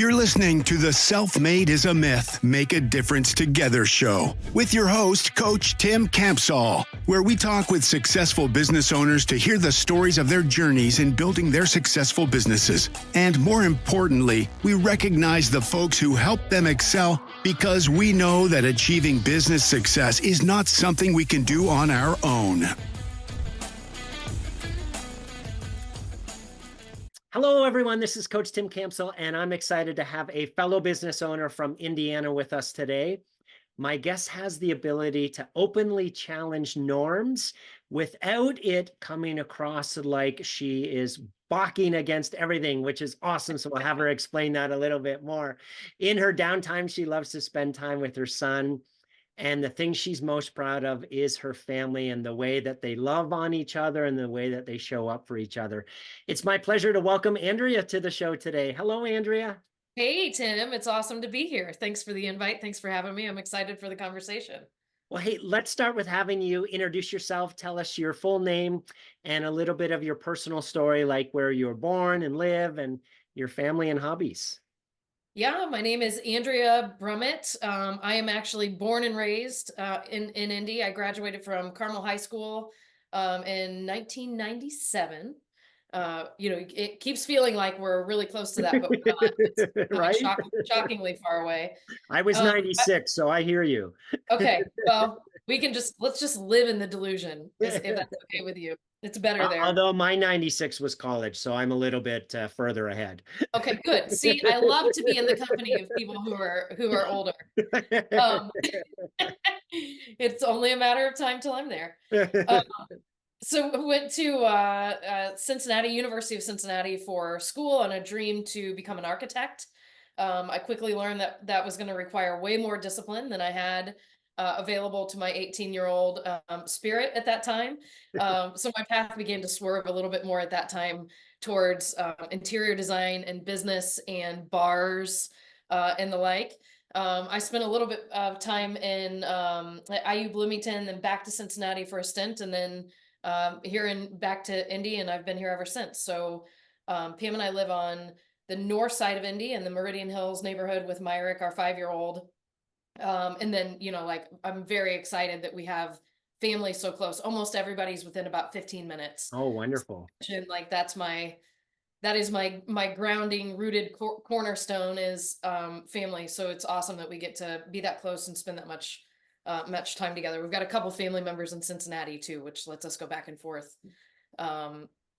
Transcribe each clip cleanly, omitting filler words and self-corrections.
You're listening to the Self-Made is a Myth, Make a Difference Together show with your host, Coach Tim Campsall, where we talk with successful business owners to hear the stories of their journeys in building their successful businesses. And more importantly, we recognize the folks who help them excel because we know that achieving business success is not something we can do on our own. Hello, everyone. This is Coach Tim Campsall, and I'm excited to have a fellow business owner from Indiana with us today. My guest has the ability to openly challenge norms without it coming across like she is balking against everything, which is awesome. So we'll have her explain that a little bit more. In her downtime, she loves to spend time with her son. And the thing she's most proud of is her family and the way that they love on each other and the way that they show up for each other. It's my pleasure to welcome Andrea to the show today. Hello, Andrea. Hey, Tim. It's awesome to be here. Thanks for the invite. Thanks for having me. I'm excited for the conversation. Well, hey, let's start with having you introduce yourself. Tell us your full name and a little bit of your personal story, like where you were born and live and your family and hobbies. Yeah, my name is Andrea Brummett. I am actually born and raised in Indy. I graduated from Carmel High School in 1997. It keeps feeling like we're really close to that, but we're not. It's Right? Shockingly far away. I was 96, so I hear you. Okay, well, let's just live in the delusion, if that's okay with you. It's better there. Although my 96 was college, so I'm a little bit further ahead. Okay, good. See, I love to be in the company of people who are older. It's only a matter of time till I'm there. So I went to Cincinnati, University of Cincinnati for school and a dream to become an architect. I quickly learned that was going to require way more discipline than I had available to my 18-year-old spirit at that time. So my path began to swerve a little bit more at that time towards interior design and business and bars and the like. I spent a little bit of time in at IU Bloomington, then back to Cincinnati for a stint, and then back to Indy, and I've been here ever since. So Pam and I live on the north side of Indy in the Meridian Hills neighborhood with Myrick, our 5-year-old. And then, I'm very excited that we have family so close. Almost everybody's within about 15 minutes. Oh, wonderful. And that is my grounding, rooted cornerstone is family. So it's awesome that we get to be that close and spend that much time together. We've got a couple family members in Cincinnati too, which lets us go back and forth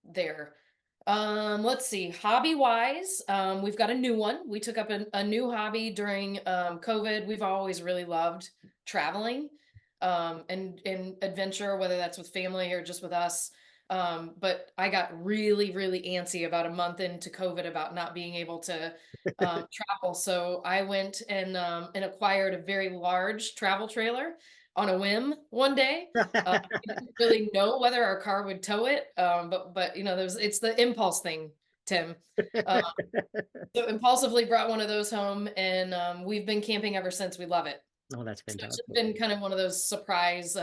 there. Let's see, hobby wise, we've got a new one. We took up a new hobby during COVID. We've always really loved traveling and adventure, whether that's with family or just with us. But I got really, really antsy about a month into COVID about not being able to travel. So I went and acquired a very large travel trailer on a whim one day. I didn't really know whether our car would tow it, but it's the impulse thing, Tim. So impulsively brought one of those home, and we've been camping ever since. We love it. Oh, that's fantastic. So it's been kind of one of those surprise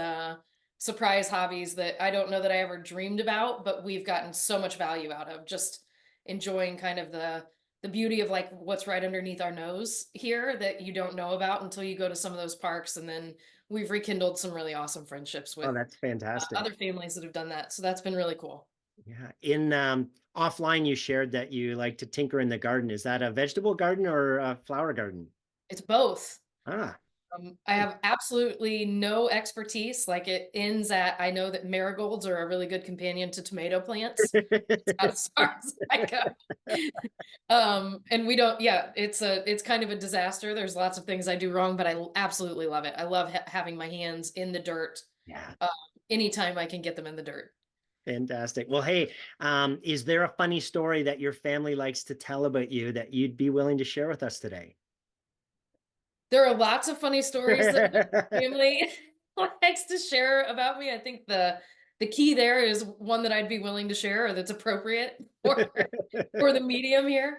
hobbies that I don't know that I ever dreamed about, but we've gotten so much value out of just enjoying kind of the beauty of like what's right underneath our nose here that you don't know about until you go to some of those parks. And then we've rekindled some really awesome friendships with that's fantastic. Other families that have done that. So that's been really cool. Yeah. In offline, you shared that you like to tinker in the garden. Is that a vegetable garden or a flower garden? It's both. Ah. I have absolutely no expertise. Like it ends at, I know that marigolds are a really good companion to tomato plants. That's as far as I go. And we don't, it's kind of a disaster. There's lots of things I do wrong, but I absolutely love it. I love having my hands in the dirt. Yeah. Anytime I can get them in the dirt. Fantastic. Well, hey, is there a funny story that your family likes to tell about you that you'd be willing to share with us today? There are lots of funny stories that my family likes to share about me. I think the key there is one that I'd be willing to share or that's appropriate for the medium here.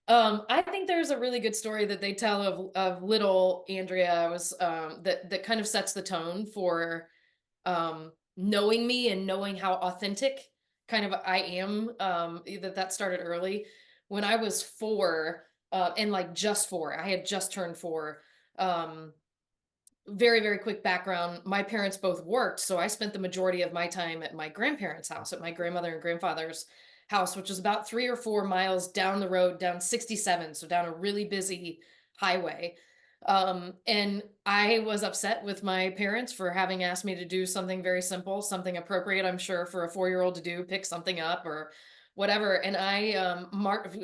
I think there's a really good story that they tell of little Andrea that kind of sets the tone for knowing me and knowing how authentic kind of I am. That started early. When I was 4, and like just 4. I had just turned 4. Very, very quick background. My parents both worked, so I spent the majority of my time at my grandparents' house, at my grandmother and grandfather's house, which was about 3 or 4 miles down the road, down 67, so down a really busy highway. And I was upset with my parents for having asked me to do something very simple, something appropriate, I'm sure, for a 4-year-old to do, pick something up or whatever. And I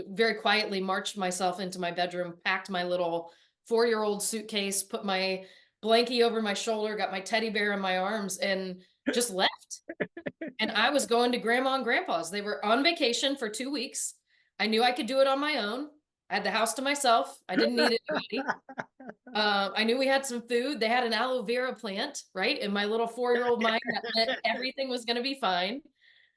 very quietly marched myself into my bedroom, packed my little 4-year-old suitcase, put my blankie over my shoulder, got my teddy bear in my arms, and just left. And I was going to grandma and grandpa's. They were on vacation for 2 weeks. I knew I could do it on my own. I had the house to myself. I didn't need anybody. I knew we had some food. They had an aloe vera plant, right? In my little 4-year-old mind, that meant everything was going to be fine.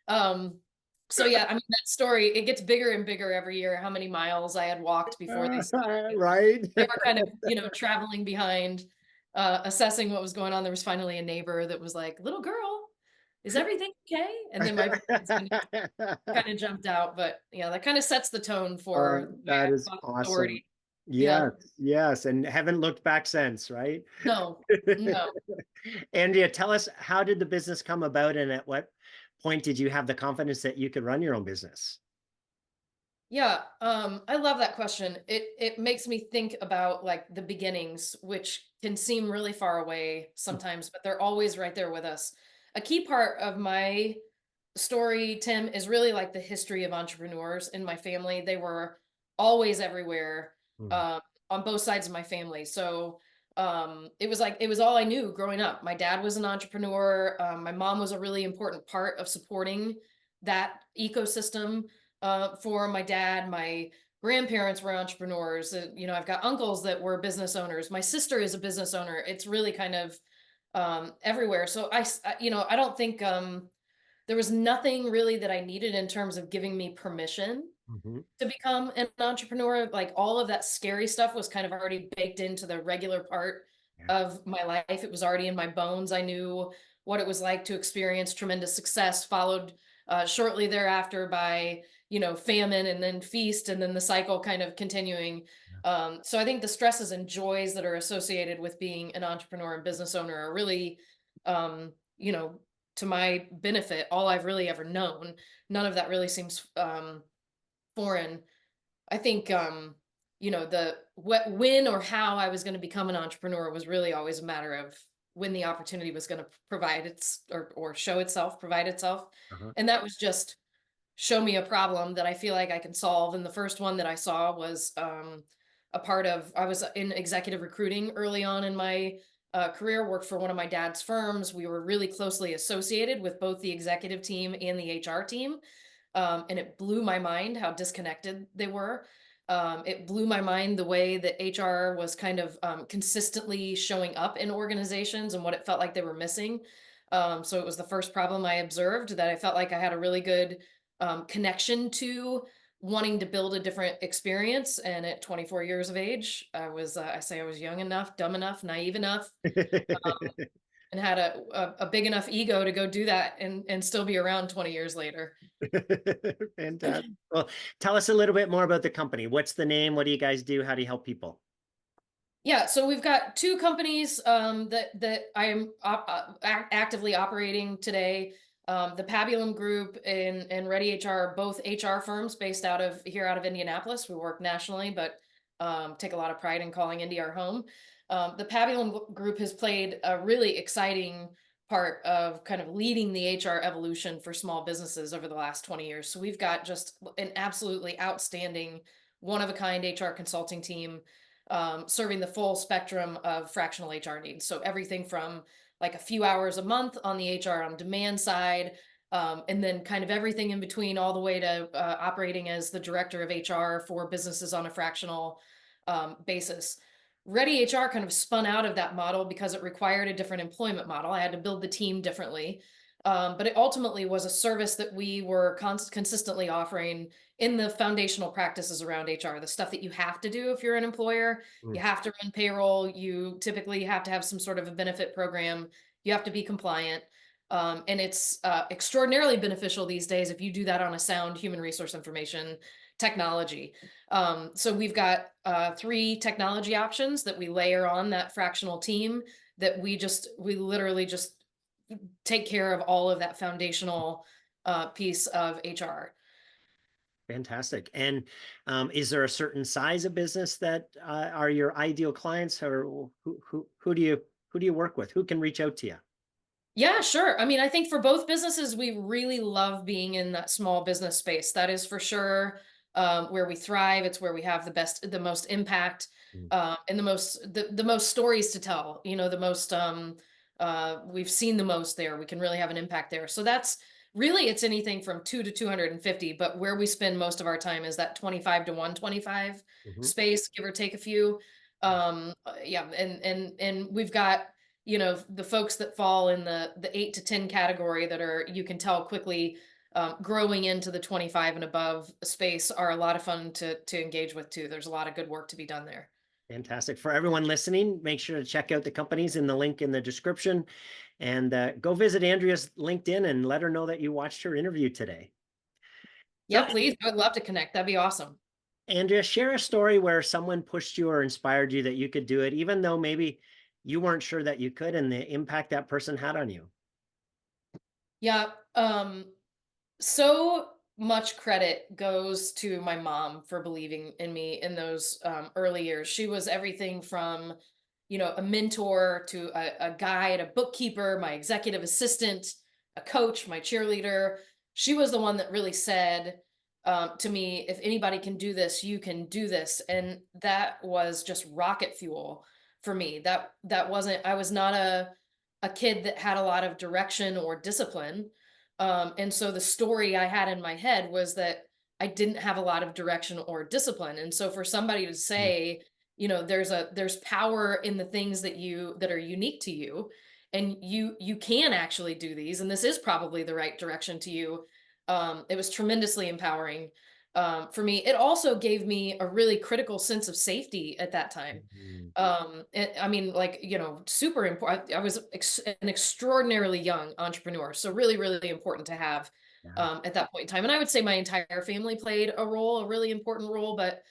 So yeah, I mean, that story, it gets bigger and bigger every year, how many miles I had walked before they stopped. Right. They were kind of, traveling behind, assessing what was going on. There was finally a neighbor that was like, "Little girl, is everything okay?" And then my parents kind of jumped out, but yeah, that kind of sets the tone for That is awesome. authority. Yes, yes, and haven't looked back since, right? No, no. Andrea, tell us, how did the business come about, and at what point did you have the confidence that you could run your own business? Yeah, I love that question. It makes me think about like the beginnings, which can seem really far away sometimes, but they're always right there with us. A key part of my story, Tim, is really like the history of entrepreneurs in my family. They were always everywhere, Mhm. on both sides of my family. So it was like it was all I knew growing up. My dad was an entrepreneur. My mom was a really important part of supporting that ecosystem for my dad. My grandparents were entrepreneurs. I've got uncles that were business owners. My sister is a business owner. It's really kind of everywhere. So I don't think there was nothing really that I needed in terms of giving me permission Mhm. to become an entrepreneur. Like all of that scary stuff was kind of already baked into the regular part Yeah. of my life. It was already in my bones. I knew what it was like to experience tremendous success, followed shortly thereafter by, famine and then feast, and then the cycle kind of continuing. So I think the stresses and joys that are associated with being an entrepreneur and business owner are really, you know, to my benefit, all I've really ever known. None of that really seems foreign. I think the when or how I was going to become an entrepreneur was really always a matter of when the opportunity was going to provide its or show itself, provide itself. Uh-huh. And that was just show me a problem that I feel like I can solve. And the first one that I saw was I was in executive recruiting early on in my career, worked for one of my dad's firms. We were really closely associated with both the executive team and the HR team. And it blew my mind how disconnected they were. It blew my mind the way that HR was kind of consistently showing up in organizations and what it felt like they were missing. So it was the first problem I observed that I felt like I had a really good connection to wanting to build a different experience. And at 24 years of age, I say I was young enough, dumb enough, naive enough, and had a big enough ego to go do that and still be around 20 years later. Fantastic. Well, tell us a little bit more about the company. What's the name? What do you guys do? How do you help people? Yeah, so we've got 2 companies that I am actively operating today. The Pabulum Group and reddeHR are both HR firms based out of Indianapolis. We work nationally, but take a lot of pride in calling Indy our home. The Pabulum Group has played a really exciting part of kind of leading the HR evolution for small businesses over the last 20 years. So we've got just an absolutely outstanding, one-of-a-kind HR consulting team serving the full spectrum of fractional HR needs. So everything from like a few hours a month on the HR on demand side, and then kind of everything in between, all the way to operating as the director of HR for businesses on a fractional basis. reddeHR kind of spun out of that model because it required a different employment model. I had to build the team differently. But it ultimately was a service that we were consistently offering in the foundational practices around HR, the stuff that you have to do if you're an employer. You have to run payroll. You typically have to have some sort of a benefit program. You have to be compliant. And it's extraordinarily beneficial these days if you do that on a sound human resource information technology. So we've got 3 technology options that we layer on that fractional team that we literally just take care of all of that foundational piece of HR. Fantastic. And is there a certain size of business that are your ideal clients, or who do you work with? Who can reach out to you? Yeah, sure. I mean, I think for both businesses, we really love being in that small business space. That is for sure where we thrive. It's where we have the most impact, Mm. and the most stories to tell. You know, the most we've seen the most there. We can really have an impact there. So that's really, it's anything from 2 to 250. But where we spend most of our time is that 25 to 125 Mhm. space, give or take a few. Yeah, and we've got, you know, the folks that fall in the 8 to 10 category that are, you can tell quickly, growing into the 25 and above space are a lot of fun to engage with too. There's a lot of good work to be done there. Fantastic. For everyone listening, make sure to check out the companies in the link in the description, and go visit Andrea's LinkedIn and let her know that you watched her interview today. So, Yeah, please. I would love to connect. That'd be awesome. Andrea, share a story where someone pushed you or inspired you that you could do it, even though maybe you weren't sure that you could, and the impact that person had on you. Yeah. So much credit goes to my mom for believing in me in those early years. She was everything from, you know, a mentor to a guide, a bookkeeper, my executive assistant, a coach, my cheerleader. She was the one that really said to me, if anybody can do this, you can do this. And that was just rocket fuel for me. That wasn't, I was not a kid that had a lot of direction or discipline. And so the story I had in my head was that I didn't have a lot of direction or discipline. And so for somebody to Mm. say, you know, there's power in the things that are unique to you, and you can actually do these, and this is probably the right direction to you. It was tremendously empowering for me. It also gave me a really critical sense of safety at that time. Mhm. I mean, like, you know, super important. I was an extraordinarily young entrepreneur, so really, really important to have Yeah. at that point in time. And I would say my entire family played a really important role, but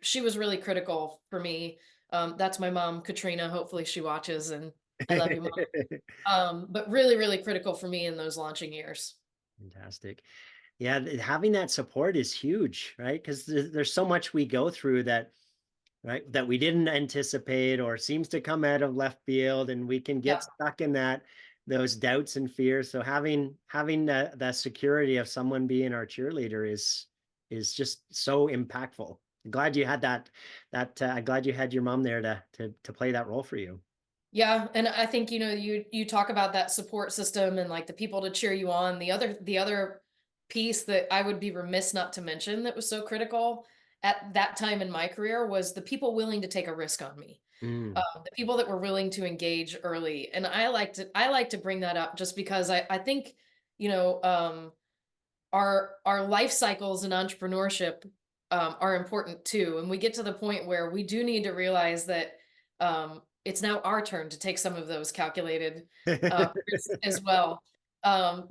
she was really critical for me. That's my mom, Katrina. Hopefully she watches, and I love you, Mom. But really, really critical for me in those launching years. Fantastic. Yeah, having that support is huge, right? Because there's so much we go through that, right, that we didn't anticipate or seems to come out of left field, and we can Yeah. get stuck in those doubts and fears. So having that security of someone being our cheerleader is just so impactful. I'm glad you had I'm glad you had your mom there to play that role for you. Yeah, and I think, you know, you talk about that support system and like the people to cheer you on. The other piece that I would be remiss not to mention that was so critical at that time in my career was the people willing to take a risk on me. Mm. The people that were willing to engage early. And I like to bring that up just because I think, you know, our life cycles in entrepreneurship are important too. And we get to the point where we do need to realize that it's now our turn to take some of those calculated risks as well.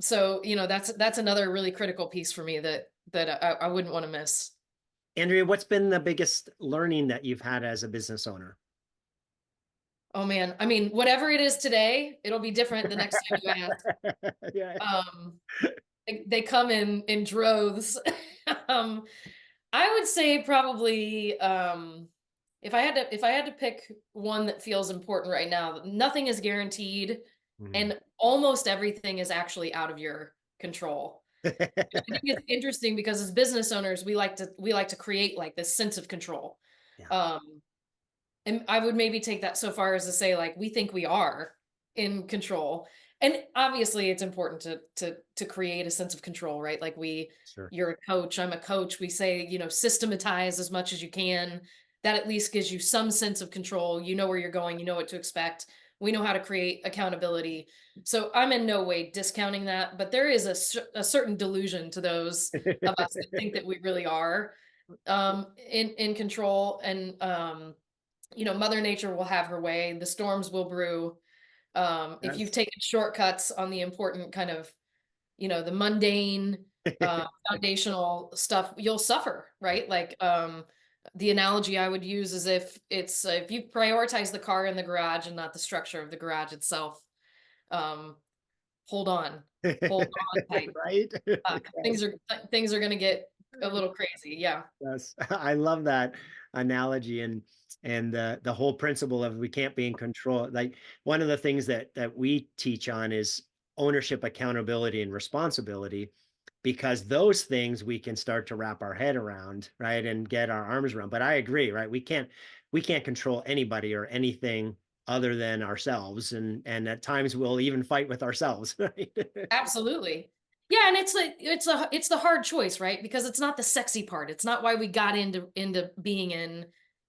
So, you know, that's another really critical piece for me that I wouldn't want to miss. Andrea, what's been the biggest learning that you've had as a business owner? Oh man, I mean, whatever it is today, it'll be different the next time you ask. Yeah. Um, they come in droves. um, I would say probably if I had to pick one that feels important right now, nothing is guaranteed Mhm. and almost everything is actually out of your control. Which I think it's interesting because as business owners, we like to create like this sense of control. Yeah, Um, and I would maybe take that so far as to say, like, we think we are in control. And obviously it's important to create a sense of control, right? Like sure. you're a coach, I'm a coach. We say, you know, systematize as much as you can. That at least gives you some sense of control. You know where you're going, you know what to expect. We know how to create accountability. So I'm in no way discounting that, but there is a certain delusion to those of us that think that we really are in control. And you know, Mother Nature will have her way. The storms will brew. If you've Yes. taken shortcuts on the important kind of, you know, the mundane foundational stuff, you'll suffer, right? Like, the analogy I would use is if you prioritize the car in the garage and not the structure of the garage itself, um, hold on, hold on tight. Right? Uh, Yes. things are going to get a little crazy. Yeah. Yes, I love that analogy and the whole principle of we can't be in control. Like one of the things that we teach on is ownership, accountability, and responsibility, because those things we can start to wrap our head around, right, and get our arms around. But I agree, right? We can't control anybody or anything other than ourselves, and at times we'll even fight with ourselves, right? Absolutely. Yeah, and it's the hard choice, right? Because it's not the sexy part. It's not why we got into being in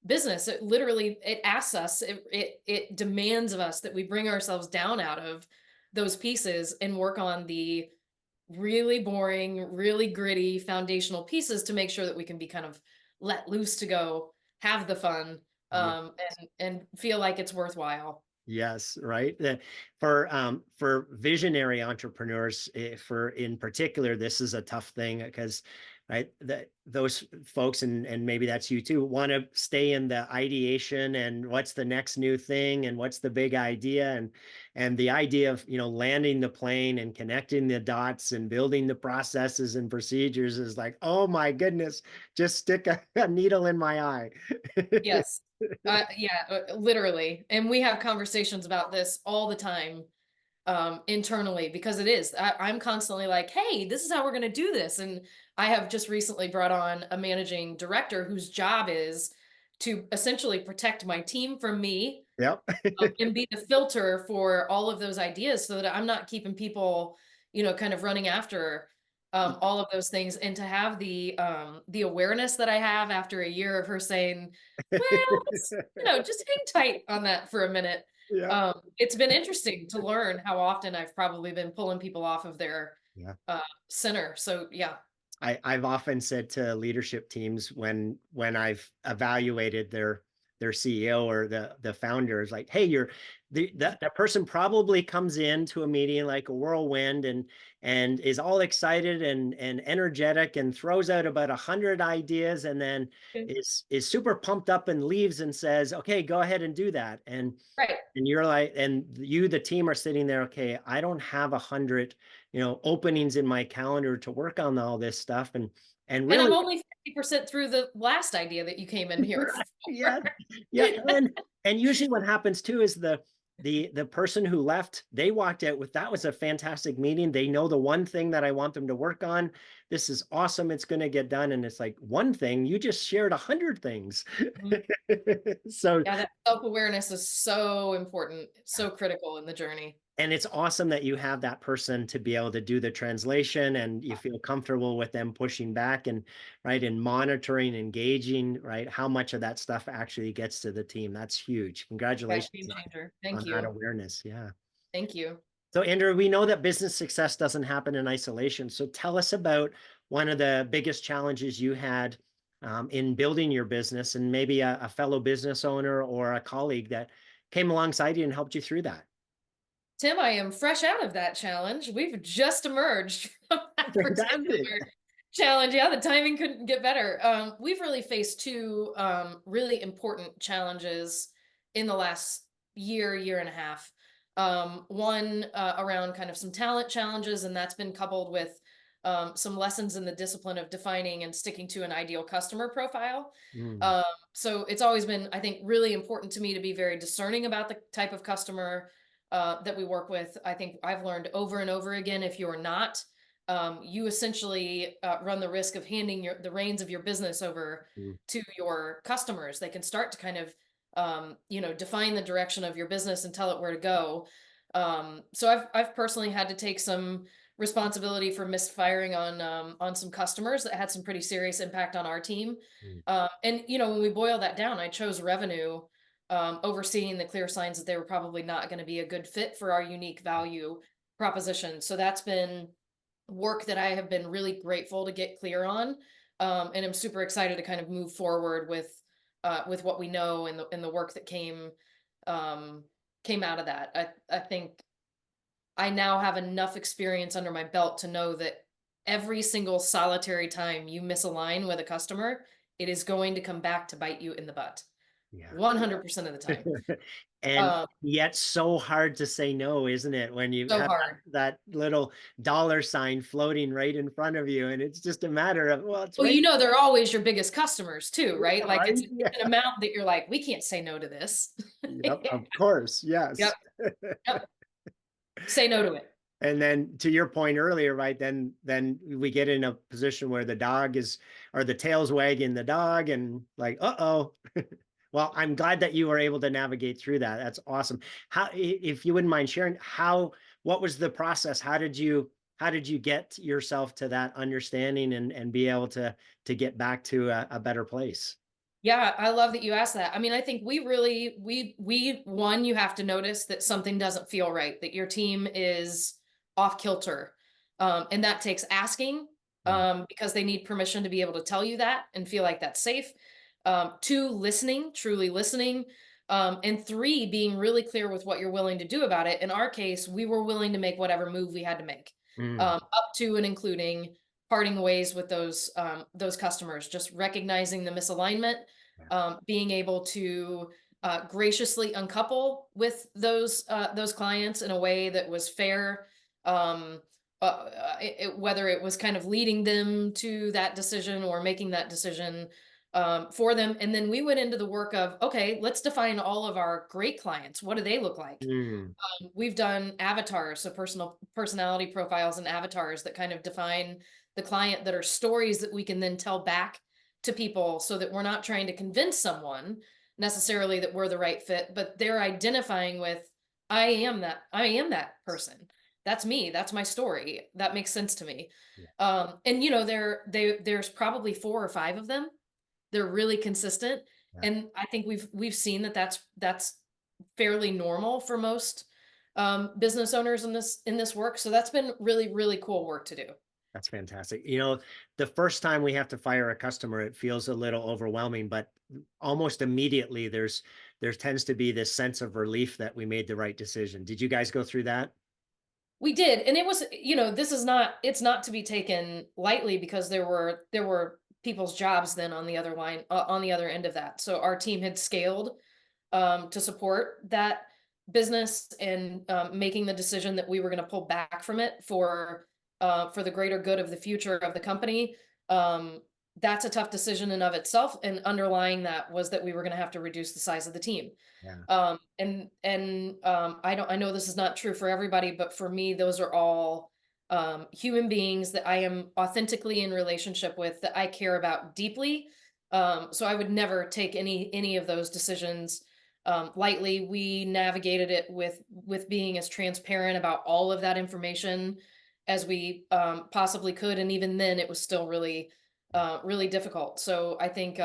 business. It literally it asks us, it demands of us that we bring ourselves down out of those pieces and work on the really boring, really gritty foundational pieces to make sure that we can be kind of let loose to go have the fun, Yeah. and feel like it's worthwhile. Yes, right. For visionary entrepreneurs, for in particular, this is a tough thing because, right, that those folks and maybe that's you too want to stay in the ideation and what's the next new thing and what's the big idea and the idea of landing the plane and connecting the dots and building the processes and procedures is like, oh my goodness, just stick a needle in my eye. Yes. Yeah, literally. And we have conversations about this all the time, internally, because I'm constantly like, hey, this is how we're going to do this. And I have just recently brought on a managing director whose job is to essentially protect my team from me, Yep. and be the filter for all of those ideas so that I'm not keeping people, kind of running after all of those things. And to have the awareness that I have after a year of her saying, well, just hang tight on that for a minute. Yeah. It's been interesting to learn how often I've probably been pulling people off of their Yeah. center. So yeah. I've often said to leadership teams when I've evaluated their CEO or the founder is like, hey, that person probably comes into a meeting like a whirlwind and is all excited and energetic and throws out about 100 ideas and then is super pumped up and leaves and says, okay, go ahead and do that. Right. And you're like, and you, the team are sitting there, okay, I don't have 100, openings in my calendar to work on all this stuff. And And really, I'm only 50% through the last idea that you came in here yeah, for. yeah. And usually what happens too is the person who left, they walked out with, that was a fantastic meeting. They know the one thing that I want them to work on. This is awesome. It's going to get done. And it's like one thing, you just shared 100 things. Mhm. So Yeah, that self-awareness is so important, so critical in the journey. and it's awesome that you have that person to be able to do the translation and you feel comfortable with them pushing back and right and monitoring, engaging, right? How much of that stuff actually gets to the team. That's huge. Yeah, Congratulations game changer. on Thank that you. awareness. Yeah. Thank you. So Andrew, we know that business success doesn't happen in isolation. So tell us about one of the biggest challenges you had in building your business and maybe a fellow business owner or a colleague that came alongside you and helped you through that. Tim, I am fresh out of that challenge. We've just emerged from that Fantastic. particular challenge. Yeah, the timing couldn't get better. We've really faced two really important challenges in the last year and a half. One around kind of some talent challenges, and that's been coupled with some lessons in the discipline of defining and sticking to an ideal customer profile. Mm, Um, so it's always been, I think, really important to me to be very discerning about the type of customer that we work with. I think I've learned over and over again, if you're not, you essentially run the risk of handing the reins of your business over mm. to your customers. They can start to kind of, define the direction of your business and tell it where to go. So I've personally had to take some responsibility for misfiring on some customers that had some pretty serious impact on our team. Mm. And when we boil that down, I chose revenue, overseeing the clear signs that they were probably not going to be a good fit for our unique value proposition. So that's been work that I have been really grateful to get clear on, and I'm super excited to kind of move forward with what we know and the work that came out of that. I think I now have enough experience under my belt to know that every single solitary time you misalign with a customer, it is going to come back to bite you in the butt. Yeah. 100% of the time. And yet so hard to say no, isn't it? When you So have hard. that little dollar sign floating right in front of you, and it's just a matter of, well, it's Well, right. they're always your biggest customers too, right? Like Right? it's Yeah. an amount that you're like, we can't say no to this. Yep, of course. Yes. Yep. Yep. Say no to it. And then to your point earlier, right, then we get in a position where the dog is, or the tail's wagging the dog, and like, uh-oh. Well, I'm glad that you were able to navigate through that. That's awesome. How, if you wouldn't mind sharing, what was the process? How did you get yourself to that understanding and be able to get back to a better place? Yeah, I love that you asked that. I mean, I think we really, one, you have to notice that something doesn't feel right, that your team is off kilter. And that takes asking, because they need permission to be able to tell you that and feel like that's safe. Two, listening, truly listening. And three, being really clear with what you're willing to do about it. In our case, we were willing to make whatever move we had to make, up to and including parting ways with those customers, just recognizing the misalignment, being able to graciously uncouple with those clients in a way that was fair, whether it was kind of leading them to that decision or making that decision for them. And then we went into the work of, okay, let's define all of our great clients. What do they look like? We've done avatars, so personality profiles and avatars that kind of define the client, that are stories that we can then tell back to people, so that we're not trying to convince someone necessarily that we're the right fit, but they're identifying with, I am that person. That's me. That's my story. That makes sense to me. Yeah. And there's probably 4 or 5 of them. They're really consistent. Yeah. And I think we've seen that's fairly normal for most business owners in this work. So that's been really, really cool work to do. That's fantastic. You know, the first time we have to fire a customer, it feels a little overwhelming, but almost immediately there tends to be this sense of relief that we made the right decision. Did you guys go through that? We did. And it was, it's not to be taken lightly, because there were people's jobs then on the other line, on the other end of that. So our team had scaled to support that business, and making the decision that we were going to pull back from it for the greater good of the future of the company. That's a tough decision in of itself. And underlying that was that we were going to have to reduce the size of the team. Yeah. I know this is not true for everybody, but for me, those are all human beings that I am authentically in relationship with, that I care about deeply. So I would never take any of those decisions lightly. We navigated it with being as transparent about all of that information as we possibly could. And even then it was still really, really difficult. So I think,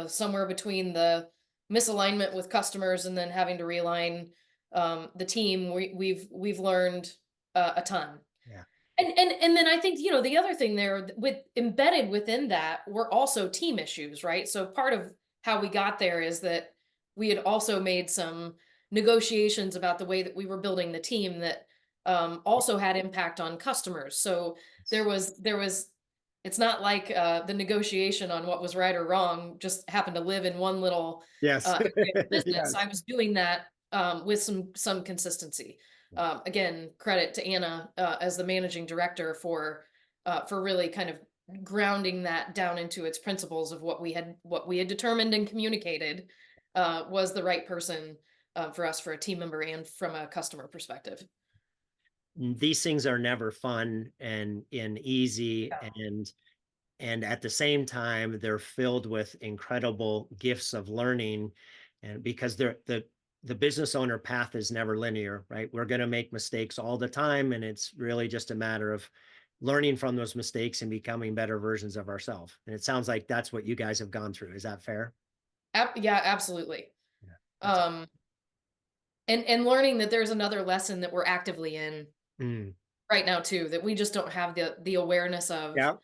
somewhere between the misalignment with customers and then having to realign the team, we've learned a ton. Yeah. And then I think, the other thing there, with embedded within that, were also team issues, right? So part of how we got there is that we had also made some negotiations about the way that we were building the team that also had impact on customers. So there was, it's not like the negotiation on what was right or wrong just happened to live in one little yes. business. Yes. I was doing that with some consistency. Again, credit to Anna as the managing director for really kind of grounding that down into its principles of what we had determined and communicated was the right person for us, for a team member and from a customer perspective. These things are never fun and easy, and at the same time they're filled with incredible gifts of learning, and because the business owner path is never linear, right? We're going to make mistakes all the time, and it's really just a matter of learning from those mistakes and becoming better versions of ourselves. And it sounds like that's what you guys have gone through. Is that fair? Yeah, absolutely. Yeah, and learning that there's another lesson that we're actively in right now too, that we just don't have the awareness of. Yeah.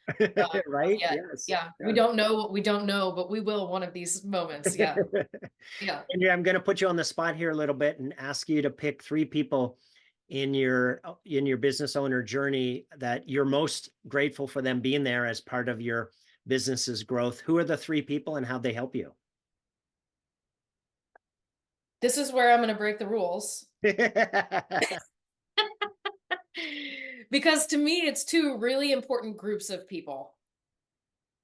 Right. Yes. Yeah. We don't know what we don't know, but we will one of these moments. Yeah. Yeah. Andrea, I'm going to put you on the spot here a little bit and ask you to pick 3 people in your business owner journey that you're most grateful for them being there as part of your business's growth? Who are the 3 people and how'd they help you? This is where I'm going to break the rules. Because to me, it's 2 really important groups of people.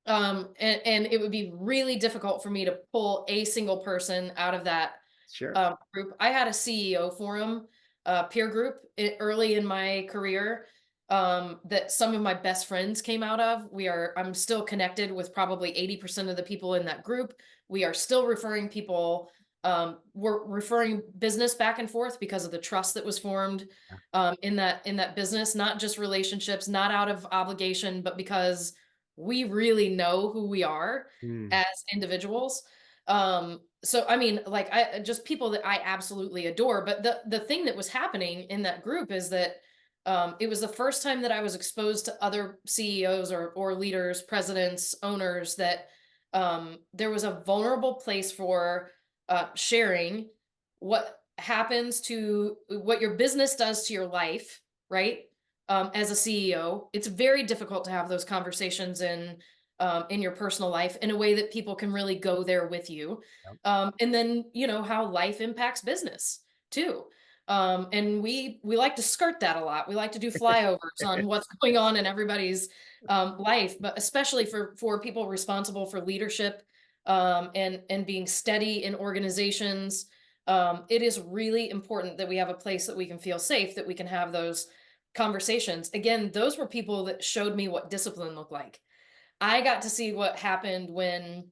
And it would be really difficult for me to pull a single person out of that Sure. group. I had a CEO forum, peer group early in my career, that some of my best friends came out of. I'm still connected with probably 80% of the people in that group. We are still referring people. We're referring business back and forth because of the trust that was formed in that business, not just relationships, not out of obligation, but because we really know who we are as individuals. So I mean, like I just people that I absolutely adore. But the thing that was happening in that group is that it was the first time that I was exposed to other CEOs or leaders, presidents, owners, that there was a vulnerable place for sharing what happens to what your business does to your life, right? As a CEO, it's very difficult to have those conversations in your personal life in a way that people can really go there with you. And then, how life impacts business too. And we like to skirt that a lot. We like to do flyovers on what's going on in everybody's life, but especially for people responsible for leadership and being steady in organizations. It is really important that we have a place that we can feel safe, that we can have those conversations. Again, those were people that showed me what discipline looked like. I got to see what happened when,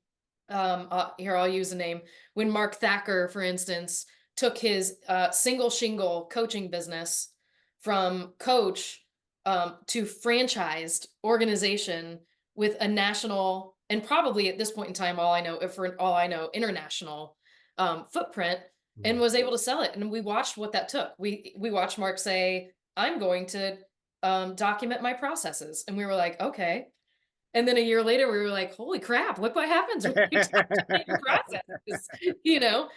here I'll use a name, when Mark Thacker, for instance, took his single shingle coaching business from coach to franchised organization with a national, and probably at this point in time, for all I know, international footprint, and was able to sell it. And we watched what that took. We watched Mark say, I'm going to document my processes. And we were like, okay. And then a year later, we were like, holy crap, look what happens when you document your processes,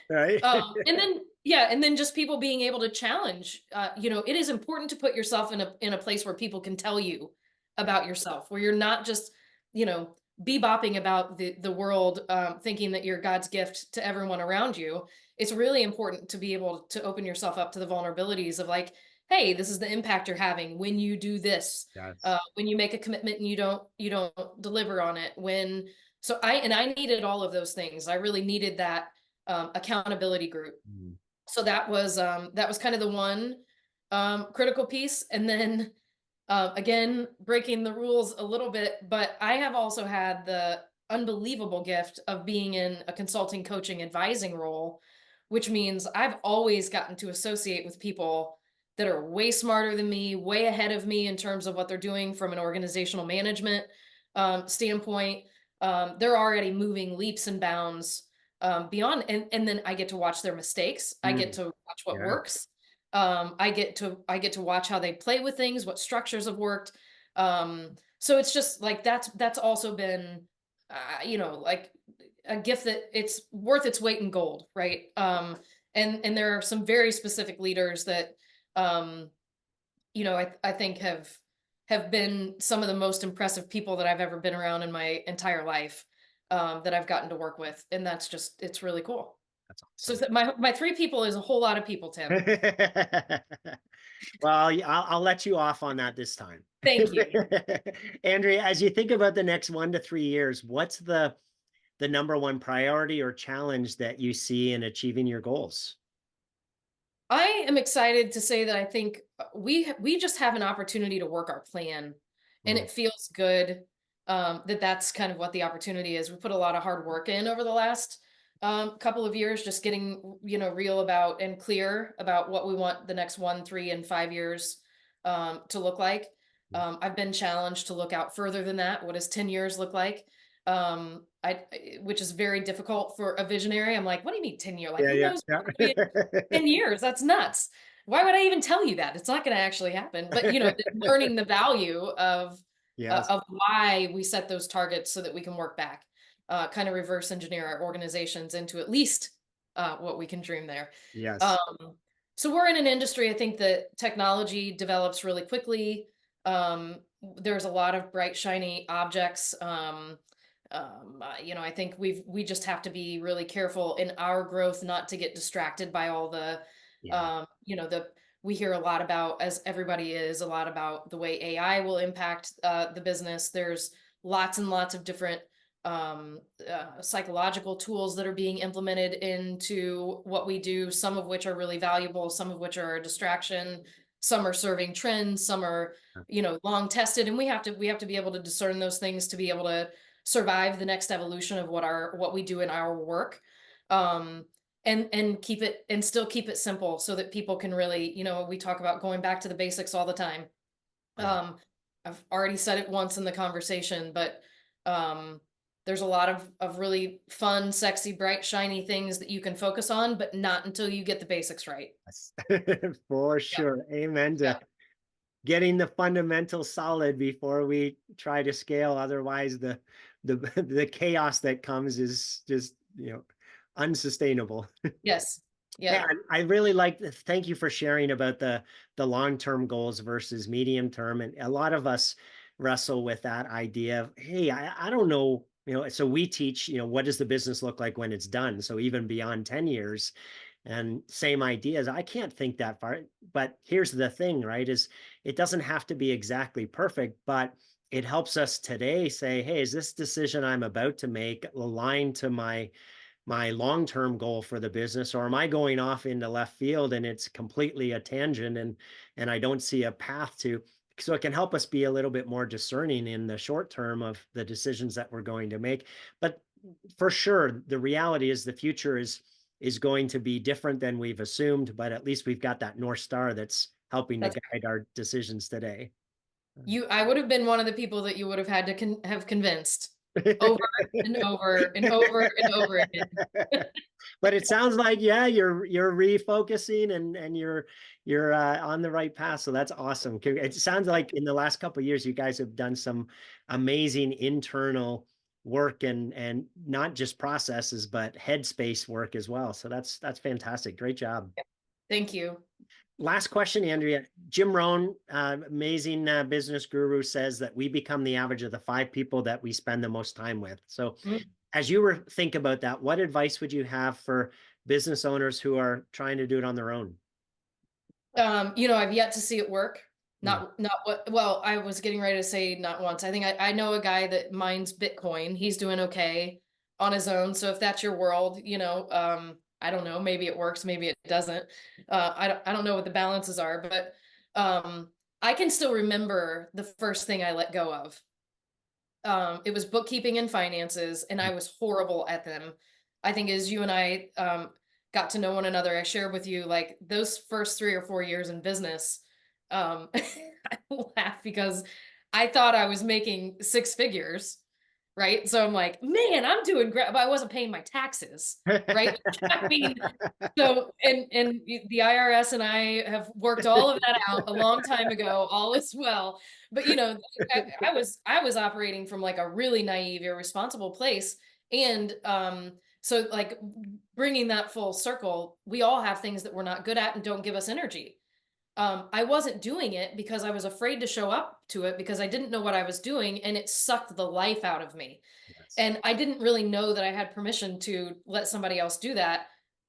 Right. And then just people being able to challenge, it is important to put yourself in a place where people can tell you about yourself, where you're not just, bebopping about the world, thinking that you're God's gift to everyone around you. It's really important to be able to open yourself up to the vulnerabilities of like, hey, this is the impact you're having when you do this, Yes. when you make a commitment and you don't deliver on it. I needed all of those things. I really needed that accountability group. So that was kind of the one critical piece. And then again, breaking the rules a little bit, but I have also had the unbelievable gift of being in a consulting, coaching, advising role, which means I've always gotten to associate with people that are way smarter than me, way ahead of me in terms of what they're doing from an organizational management standpoint. They're already moving leaps and bounds beyond, and then I get to watch their mistakes. I get to watch what works. I get to watch how they play with things, what structures have worked. So it's just like that's also been, like a gift that it's worth its weight in gold, right? And there are some very specific leaders that, I think have been some of the most impressive people that I've ever been around in my entire life, that I've gotten to work with. And it's really cool. That's awesome. So my 3 people is a whole lot of people, Tim. Well, I'll let you off on that this time. Thank you. Andrea, as you think about the next 1 to 3 years, what's the number one priority or challenge that you see in achieving your goals? I am excited to say that I think we just have an opportunity to work our plan, and it feels good that's kind of what the opportunity is. We put a lot of hard work in over the last couple of years, just getting real about and clear about what we want the next 1, 3, and 5 years to look like. I've been challenged to look out further than that. What does 10 years look like? Which is very difficult for a visionary. I'm like, what do you mean 10 years? Like, who knows what will be in 10 years? That's nuts. Why would I even tell you that? It's not going to actually happen. But, learning the value of why we set those targets so that we can work back, kind of reverse engineer our organizations into at least what we can dream there. Yes. So we're in an industry, I think that technology develops really quickly. There's a lot of bright, shiny objects. I think we just have to be really careful in our growth, not to get distracted by all the, Yeah. we hear a lot about, as everybody is, a lot about the way AI will impact the business. There's lots and lots of different psychological tools that are being implemented into what we do, some of which are really valuable, some of which are a distraction, some are serving trends, some are, long tested, and we have to be able to discern those things to be able to survive the next evolution of what we do in our work. And keep it, and still keep it simple so that people can really, we talk about going back to the basics all the time. Yeah. I've already said it once in the conversation, but there's a lot of really fun, sexy, bright, shiny things that you can focus on, but not until you get the basics right. For Yeah. sure. Amen to Yeah. getting the fundamentals solid before we try to scale. Otherwise, the chaos that comes is just, unsustainable. Yes. Yeah, Yeah. I really like thank you for sharing about the long-term goals versus medium term. And a lot of us wrestle with that idea of, hey, I don't know, so we teach, what does the business look like when it's done? So even beyond 10 years, and same ideas. I can't think that far. But here's the thing, right? Is it doesn't have to be exactly perfect, but it helps us today say, hey, is this decision I'm about to make aligned to my long-term goal for the business, or am I going off into left field and it's completely a tangent and I don't see a path to. So it can help us be a little bit more discerning in the short term of the decisions that we're going to make. But for sure, the reality is the future is going to be different than we've assumed, but at least we've got that North Star that's helping to That's guide our decisions today. I would have been one of the people that you would have had to have convinced over and over and over and over again. But it sounds like, yeah, you're refocusing and you're on the right path. So that's awesome. It sounds like in the last couple of years, you guys have done some amazing internal work and not just processes, but headspace work as well. So that's fantastic. Great job. Thank you. Last question, Andrea. Jim Rohn, amazing business guru, says that we become the average of the 5 people that we spend the most time with. So Mm. as you were think about that, what advice would you have for business owners who are trying to do it on their own? I've yet to see it work. Mm. Not what, well, I was getting ready to say not once. I think I know a guy that mines Bitcoin. He's doing okay on his own. So if that's your world, I don't know, maybe it works, maybe it doesn't. I don't know what the balances are, but I can still remember the first thing I let go of. It was bookkeeping and finances, and I was horrible at them. I think as you and I got to know one another, I shared with you like those first 3 or 4 years in business. I laugh because I thought I was making 6 figures, right? So I'm like, man, I'm doing great, but I wasn't paying my taxes, right? I mean, so and the IRS and I have worked all of that out a long time ago. All is well, but I was operating from like a really naive, irresponsible place, and so like bringing that full circle, we all have things that we're not good at and don't give us energy. I wasn't doing it because I was afraid to show up to it because I didn't know what I was doing, and it sucked the life out of me. Yes. And I didn't really know that I had permission to let somebody else do that.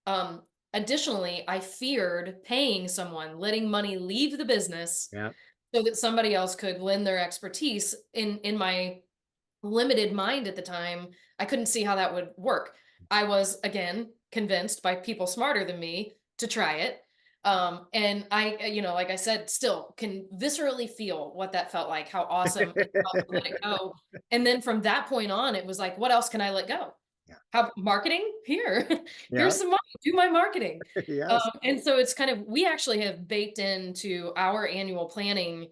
Um, Additionally, I feared paying someone, letting money leave the business Yeah. so that somebody else could lend their expertise. In my limited mind at the time, I couldn't see how that would work. I was again convinced by people smarter than me to try it. And I, like I said, still can viscerally feel what that felt like, how awesome it felt to let it go. And then from that point on, it was like, what else can I let go? Yeah. How marketing here? Yeah. Here's some money, do my marketing. Yes. And so it's kind of, we actually have baked into our annual planning.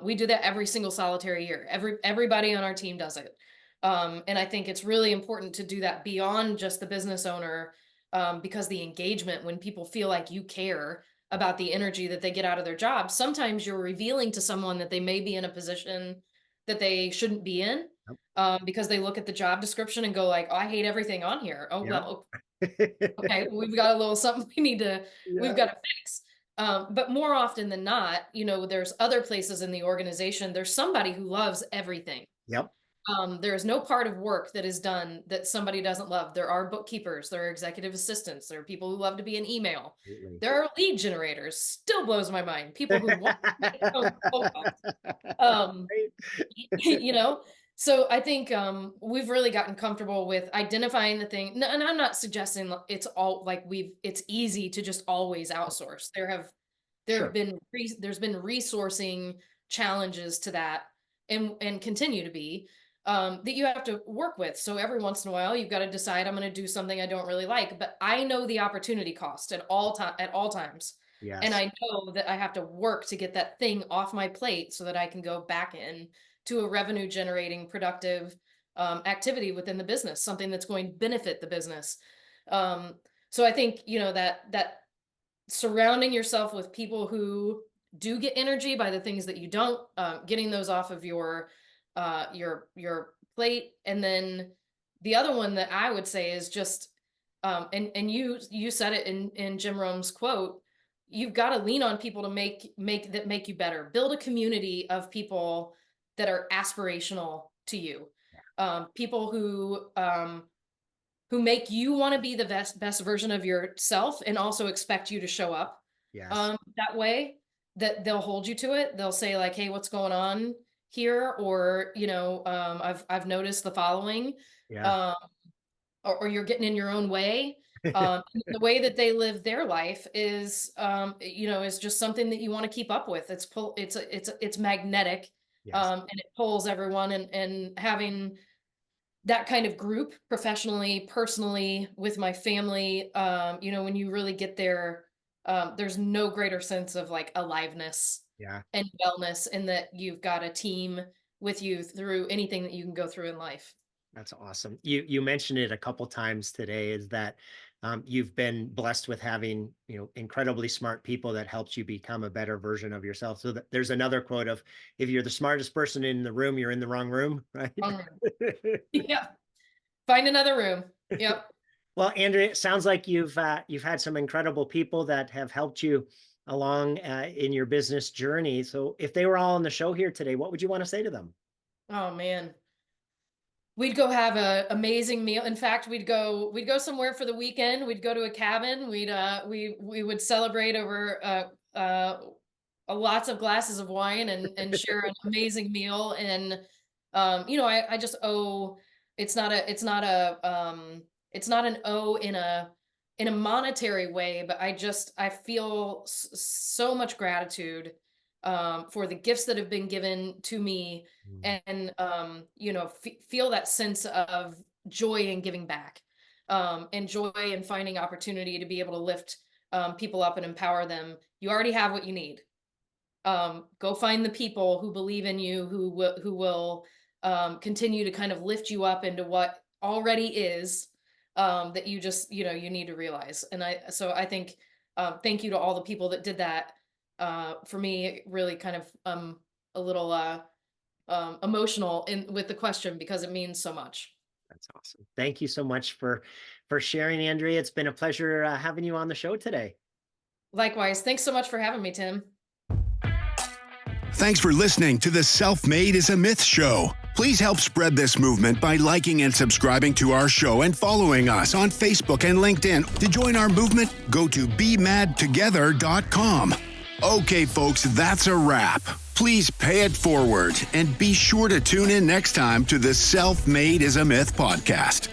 We do that every single solitary year. Everybody on our team does it. And I think it's really important to do that beyond just the business owner, because the engagement, when people feel like you care about the energy that they get out of their job, sometimes you're revealing to someone that they may be in a position that they shouldn't be in, Yep. because they look at the job description and go like, oh, I hate everything on here. Oh, Yeah. well, Okay, we've got a little something we've Yeah. got to fix. But more often than not, there's other places in the organization. There's somebody who loves everything. Yep. There is no part of work that is done that somebody doesn't love. There are bookkeepers, there are executive assistants, there are people who love to be in email. Absolutely. There are lead generators. Still blows my mind. People who want to make phone calls. Um, you know, so I think we've really gotten comfortable with identifying the thing. And I'm not suggesting it's all like it's easy to just always outsource. Sure. There's been resourcing challenges to that and continue to be that you have to work with. So every once in a while you've got to decide, I'm going to do something I don't really like, but I know the opportunity cost at all times. And Yes. I know that I have to work to get that thing off my plate so that I can go back in to a revenue generating productive activity within the business, something that's going to benefit the business. So I think, that surrounding yourself with people who do get energy by the things that you don't, getting those off of your plate. And then the other one that I would say is just, and you said it in Jim Rome's quote, you've got to lean on people to make you better. Build a community of people that are aspirational to you, people who make you want to be the best version of yourself and also expect you to show up Yes. that way, that they'll hold you to it. They'll say like, hey, what's going on here? Or, I've noticed the following, Yeah. um, or you're getting in your own way. The way that they live their life is, is just something that you want to keep up with. It's magnetic, Yes. and it pulls everyone, and having that kind of group professionally, personally, with my family, when you really get there, there's no greater sense of like aliveness Yeah. and wellness, and that you've got a team with you through anything that you can go through in life. That's awesome. You mentioned it a couple times today, is that you've been blessed with having, incredibly smart people that helped you become a better version of yourself. So that there's another quote of, if you're the smartest person in the room, you're in the wrong room, right? Yeah. Find another room. Yep. Well, Andrea, it sounds like you've had some incredible people that have helped you along in your business journey. So if they were all on the show here today, what would you want to say to them? Oh man. We'd go have a amazing meal. In fact, we'd go somewhere for the weekend. We'd go to a cabin. We would celebrate over lots of glasses of wine and share an amazing meal. And I just owe. It's not an O in a monetary way, but I feel so much gratitude for the gifts that have been given to me, Mm. and feel that sense of joy in giving back, and joy in finding opportunity to be able to lift people up and empower them. You already have what you need. Go find the people who believe in you, who will continue to kind of lift you up into what already is, that you just you need to realize. And I think, thank you to all the people that did that. For me, it really kind of a little emotional with the question, because it means so much. That's awesome. Thank you so much for sharing, Andrea. It's been a pleasure having you on the show today. Likewise, thanks so much for having me, Tim. Thanks for listening to the Self-Made is a Myth show. Please help spread this movement by liking and subscribing to our show and following us on Facebook and LinkedIn. To join our movement, go to bemadtogether.com. Okay, folks, that's a wrap. Please pay it forward and be sure to tune in next time to the Self-Made is a Myth podcast.